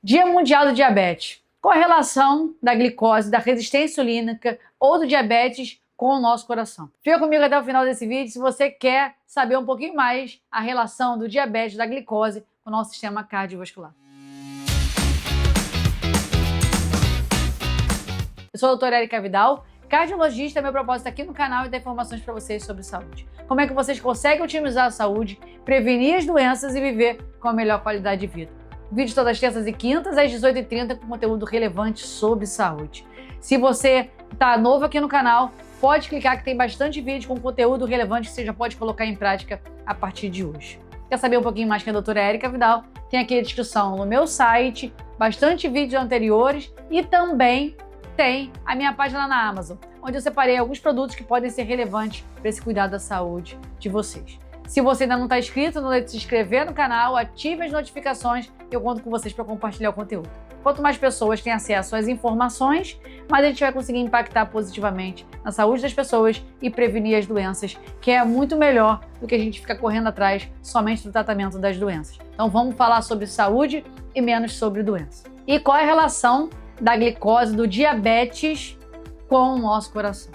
Dia Mundial do Diabetes. Qual a relação da glicose, da resistência insulínica ou do diabetes com o nosso coração? Fica comigo até o final desse vídeo se você quer saber um pouquinho mais a relação do diabetes, da glicose com o nosso sistema cardiovascular. Eu sou a doutora Erika Vidal, cardiologista. Meu propósito aqui no canal é dar informações para vocês sobre saúde. Como é que vocês conseguem otimizar a saúde, prevenir as doenças e viver com a melhor qualidade de vida. Vídeos todas as terças e quintas, às 18h30, com conteúdo relevante sobre saúde. Se você está novo aqui no canal, pode clicar que tem bastante vídeo com conteúdo relevante que você já pode colocar em prática a partir de hoje. Quer saber um pouquinho mais que a doutora Erika Vidal? Tem aqui a descrição no meu site, bastante vídeos anteriores e também tem a minha página na Amazon, onde eu separei alguns produtos que podem ser relevantes para esse cuidado da saúde de vocês. Se você ainda não está inscrito, não deixe de se inscrever no canal, ative as notificações e eu conto com vocês para compartilhar o conteúdo. Quanto mais pessoas têm acesso às informações, mais a gente vai conseguir impactar positivamente na saúde das pessoas e prevenir as doenças, que é muito melhor do que a gente ficar correndo atrás somente do tratamento das doenças. Então vamos falar sobre saúde e menos sobre doença. E qual é a relação da glicose, do diabetes com o nosso coração?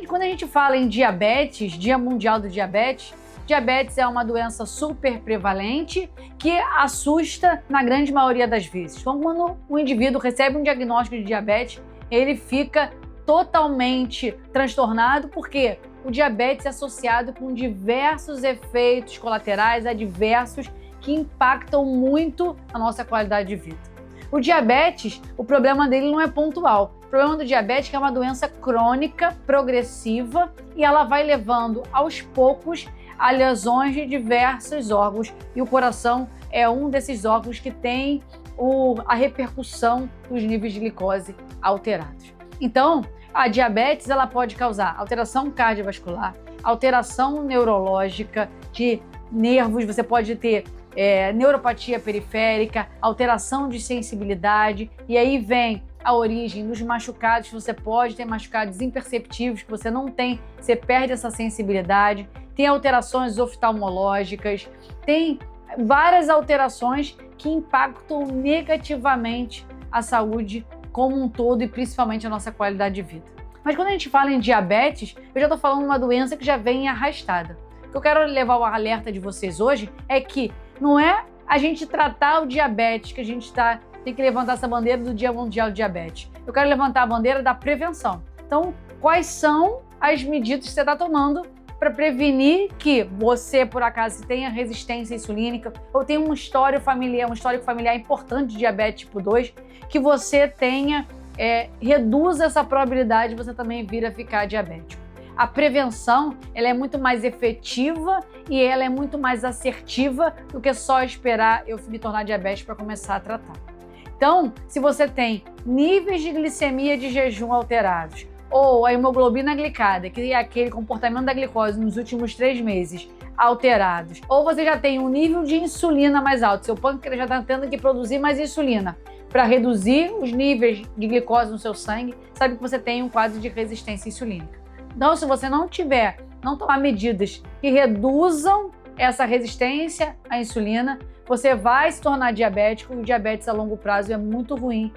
Quando a gente fala em diabetes, Dia Mundial do Diabetes, diabetes é uma doença super prevalente que assusta na grande maioria das vezes. Então, quando o indivíduo recebe um diagnóstico de diabetes, ele fica totalmente transtornado, porque o diabetes é associado com diversos efeitos colaterais adversos que impactam muito a nossa qualidade de vida. O diabetes, o problema dele não é pontual. O problema do diabetes é que é uma doença crônica, progressiva, e ela vai levando aos poucos a lesões de diversos órgãos, e o coração é um desses órgãos que tem a repercussão dos níveis de glicose alterados. Então, a diabetes ela pode causar alteração cardiovascular, alteração neurológica de nervos, você pode ter neuropatia periférica, alteração de sensibilidade, e aí vem a origem dos machucados. Você pode ter machucados imperceptíveis que você não tem, você perde essa sensibilidade. Tem alterações oftalmológicas, tem várias alterações que impactam negativamente a saúde como um todo e principalmente a nossa qualidade de vida. Mas quando a gente fala em diabetes, eu já estou falando de uma doença que já vem arrastada. O que eu quero levar o alerta de vocês hoje é que não é a gente tratar o diabetes que a gente tem que levantar essa bandeira do Dia Mundial do Diabetes. Eu quero levantar a bandeira da prevenção. Então, quais são as medidas que você está tomando para prevenir que você, por acaso, tenha resistência insulínica ou tenha um histórico familiar importante de diabetes tipo 2, que você reduza essa probabilidade de você também vir a ficar diabético. A prevenção ela é muito mais efetiva e ela é muito mais assertiva do que só esperar eu me tornar diabético para começar a tratar. Então, se você tem níveis de glicemia de jejum alterados, ou a hemoglobina glicada, que é aquele comportamento da glicose nos últimos 3 meses, alterados, ou você já tem um nível de insulina mais alto, seu pâncreas já está tendo que produzir mais insulina para reduzir os níveis de glicose no seu sangue, sabe que você tem um quadro de resistência insulínica. Então, se você não tomar medidas que reduzam essa resistência à insulina, você vai se tornar diabético, e o diabetes a longo prazo é muito ruim,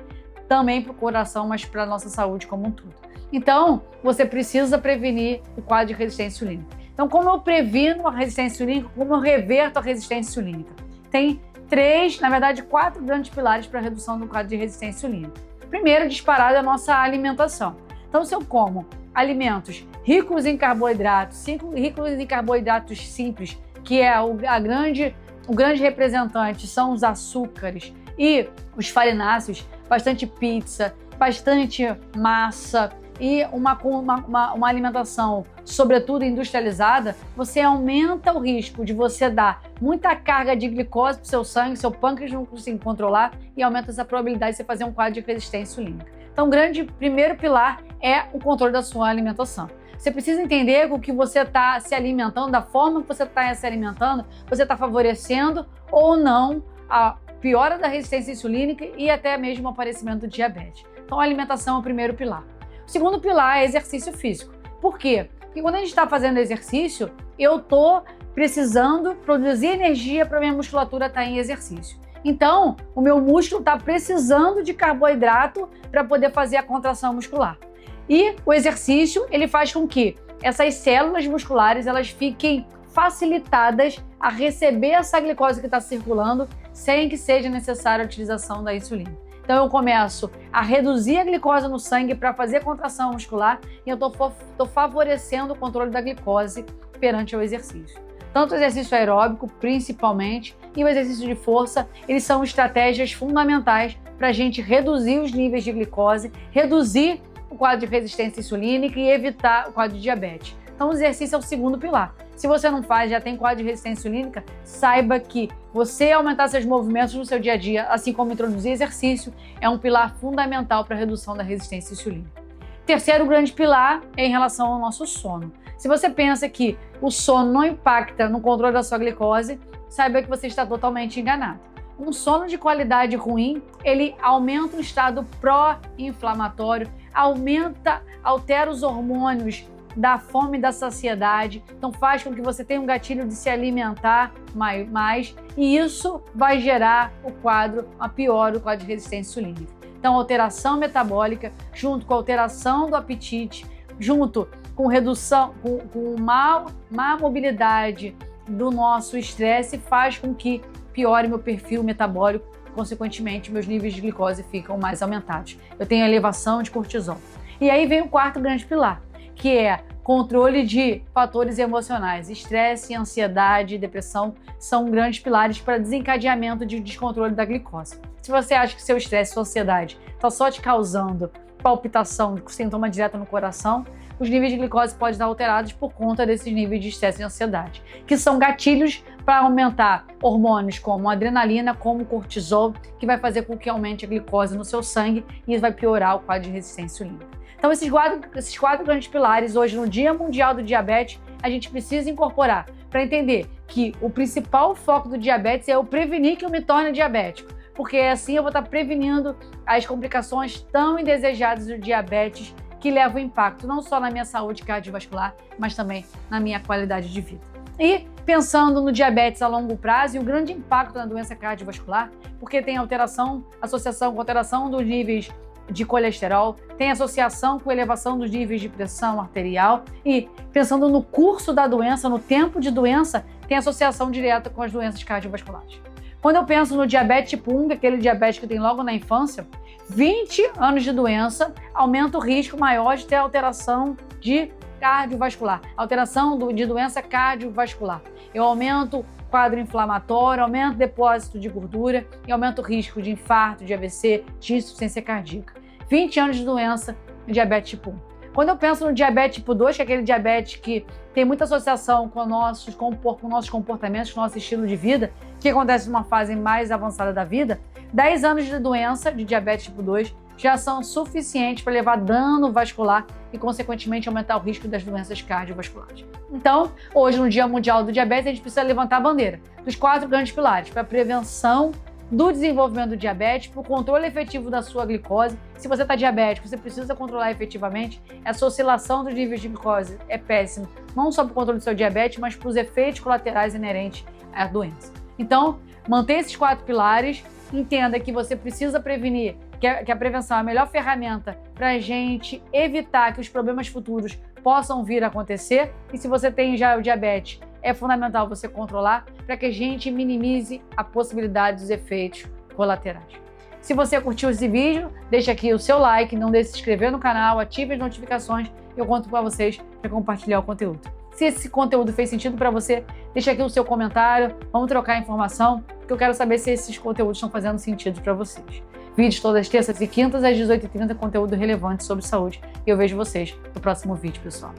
também para o coração, mas para a nossa saúde como um todo. Então, você precisa prevenir o quadro de resistência insulínica. Então, como eu previno a resistência insulínica, como eu reverto a resistência insulínica? Tem 4 grandes pilares para a redução do quadro de resistência insulínica. Primeiro, disparado, é a nossa alimentação. Então, se eu como alimentos ricos em carboidratos, ricos em carboidratos simples, que é o grande representante são os açúcares e os farináceos, bastante pizza, bastante massa e uma alimentação, sobretudo industrializada, você aumenta o risco de você dar muita carga de glicose para o seu sangue, seu pâncreas não consegue controlar e aumenta essa probabilidade de você fazer um quadro de resistência insulínica. Então, o primeiro pilar é o controle da sua alimentação. Você precisa entender o que você está se alimentando, da forma que você está se alimentando, você está favorecendo ou não a piora da resistência insulínica e até mesmo o aparecimento do diabetes. Então, a alimentação é o primeiro pilar. O segundo pilar é exercício físico. Por quê? Porque quando a gente está fazendo exercício, eu estou precisando produzir energia para minha musculatura estar em exercício. Então, o meu músculo está precisando de carboidrato para poder fazer a contração muscular. E o exercício, ele faz com que essas células musculares elas fiquem facilitadas a receber essa glicose que está circulando sem que seja necessária a utilização da insulina. Então eu começo a reduzir a glicose no sangue para fazer a contração muscular e eu estou favorecendo o controle da glicose perante o exercício. Tanto o exercício aeróbico, principalmente, e o exercício de força, eles são estratégias fundamentais para a gente reduzir os níveis de glicose, reduzir o quadro de resistência insulínica e evitar o quadro de diabetes. Então o exercício é o segundo pilar. Se você não faz, já tem quadro de resistência insulínica, saiba que você aumentar seus movimentos no seu dia a dia, assim como introduzir exercício, é um pilar fundamental para a redução da resistência insulínica. Terceiro grande pilar é em relação ao nosso sono. Se você pensa que o sono não impacta no controle da sua glicose, saiba que você está totalmente enganado. Um sono de qualidade ruim, ele aumenta o estado pró-inflamatório, altera os hormônios da fome e da saciedade, então faz com que você tenha um gatilho de se alimentar mais e isso vai gerar o quadro o quadro de resistência insulínica. Então, alteração metabólica, junto com a alteração do apetite, junto com redução, com má mobilidade do nosso estresse, faz com que piore meu perfil metabólico, consequentemente, meus níveis de glicose ficam mais aumentados. Eu tenho elevação de cortisol. E aí vem o quarto grande pilar, que é controle de fatores emocionais. Estresse, ansiedade, depressão são grandes pilares para desencadeamento de descontrole da glicose. Se você acha que seu estresse, sua ansiedade está só te causando palpitação, sintoma direto no coração, os níveis de glicose podem estar alterados por conta desses níveis de estresse e ansiedade, que são gatilhos para aumentar hormônios como adrenalina, como cortisol, que vai fazer com que aumente a glicose no seu sangue e isso vai piorar o quadro de resistência insulínica. Então, esses quatro grandes pilares, hoje no Dia Mundial do Diabetes, a gente precisa incorporar para entender que o principal foco do diabetes é eu prevenir que eu me torne diabético, porque assim eu vou estar prevenindo as complicações tão indesejadas do diabetes que levam impacto não só na minha saúde cardiovascular, mas também na minha qualidade de vida. E pensando no diabetes a longo prazo e o grande impacto na doença cardiovascular, porque tem associação com alteração dos níveis de colesterol, tem associação com elevação dos níveis de pressão arterial e, pensando no curso da doença, no tempo de doença, tem associação direta com as doenças cardiovasculares. Quando eu penso no diabetes tipo 1, que é aquele diabetes que tem logo na infância, 20 anos de doença aumenta o risco maior de ter alteração de cardiovascular, de doença cardiovascular. Eu aumento quadro inflamatório, aumento o depósito de gordura e aumenta o risco de infarto, de AVC, de insuficiência cardíaca. 20 anos de doença no diabetes tipo 1. Quando eu penso no diabetes tipo 2, que é aquele diabetes que tem muita associação com nossos comportamentos, com o nosso estilo de vida, que acontece numa fase mais avançada da vida, 10 anos de doença de diabetes tipo 2 já são suficientes para levar dano vascular e, consequentemente, aumentar o risco das doenças cardiovasculares. Então, hoje, no Dia Mundial do Diabetes, a gente precisa levantar a bandeira dos 4 grandes pilares para a prevenção do desenvolvimento do diabetes, para o controle efetivo da sua glicose. Se você está diabético, você precisa controlar efetivamente. Essa oscilação dos níveis de glicose é péssima, não só para o controle do seu diabetes, mas para os efeitos colaterais inerentes à doença. Então, mantenha esses 4 pilares, entenda que você precisa prevenir, que a prevenção é a melhor ferramenta para a gente evitar que os problemas futuros possam vir a acontecer. E se você tem já o diabetes, é fundamental você controlar para que a gente minimize a possibilidade dos efeitos colaterais. Se você curtiu esse vídeo, deixa aqui o seu like, não deixe de se inscrever no canal, ative as notificações e eu conto com vocês para compartilhar o conteúdo. Se esse conteúdo fez sentido para você, deixa aqui o seu comentário, vamos trocar informação, porque eu quero saber se esses conteúdos estão fazendo sentido para vocês. Vídeos todas as terças e quintas às 18h30, conteúdo relevante sobre saúde. E eu vejo vocês no próximo vídeo, pessoal.